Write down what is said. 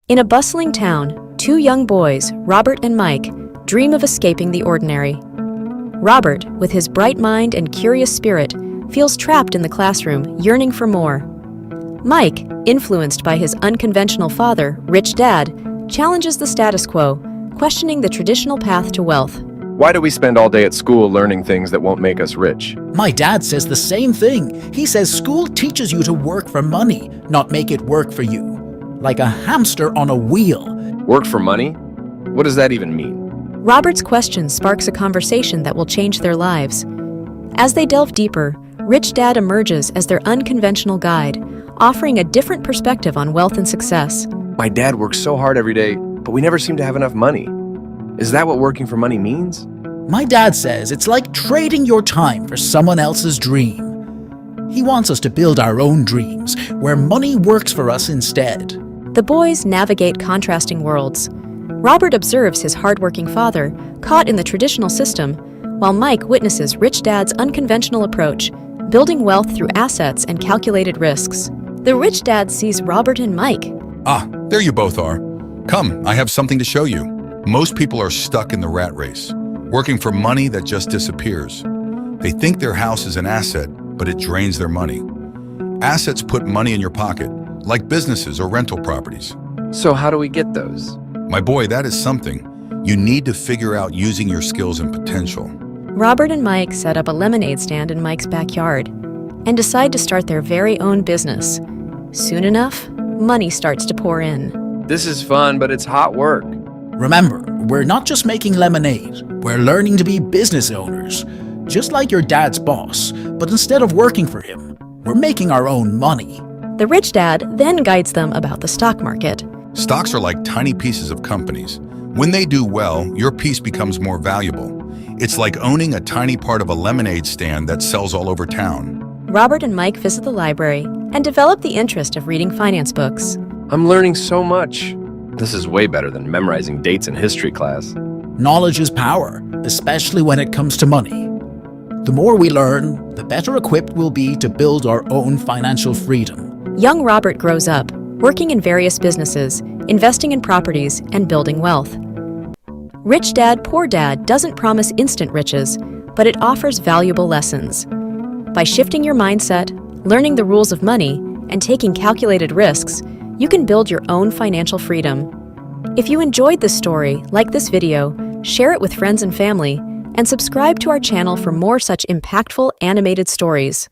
In a bustling town, two young boys, Robert and Mike, dream of escaping the ordinary. Robert, with his bright mind and curious spirit, feels trapped in the classroom, yearning for more. Mike, influenced by his unconventional father, rich dad, challenges the status quo, questioning the traditional path to wealth. Why do we spend all day at school learning things that won't make us rich? My dad says the same thing. He says school teaches you to work for money, not make it work for you. Like a hamster on a wheel. Work for money? What does that even mean? Robert's question sparks a conversation that will change their lives. As they delve deeper, Rich Dad emerges as their unconventional guide, offering a different perspective on wealth and success. My dad works so hard every day, but we never seem to have enough money. Is that what working for money means? My dad says it's like trading your time for someone else's dream. He wants us to build our own dreams, where money works for us instead. The boys navigate contrasting worlds. Robert observes his hardworking father, caught in the traditional system, while Mike witnesses Rich Dad's unconventional approach, building wealth through assets and calculated risks. The Rich Dad sees Robert and Mike. Ah, there you both are. Come, I have something to show you. Most people are stuck in the rat race, working for money that just disappears. They think their house is an asset, but it drains their money. Assets put money in your pocket, like businesses or rental properties. So how do we get those? My boy, that is something. You need to figure out using your skills and potential. Robert and Mike set up a lemonade stand in Mike's backyard and decide to start their very own business. Soon enough, money starts to pour in. This is fun, but it's hot work. Remember, we're not just making lemonade. We're learning to be business owners. Just like your dad's boss, but instead of working for him, we're making our own money. The Rich Dad then guides them about the stock market. Stocks are like tiny pieces of companies. When they do well, your piece becomes more valuable. It's like owning a tiny part of a lemonade stand that sells all over town. Robert and Mike visit the library and develop the interest of reading finance books. I'm learning so much. This is way better than memorizing dates in history class. Knowledge is power, especially when it comes to money. The more we learn, the better equipped we'll be to build our own financial freedom. Young Robert grows up, working in various businesses, investing in properties, and building wealth. Rich Dad, Poor Dad doesn't promise instant riches, but it offers valuable lessons. By shifting your mindset, learning the rules of money, and taking calculated risks, you can build your own financial freedom. If you enjoyed this story, like this video, share it with friends and family, and subscribe to our channel for more such impactful animated stories.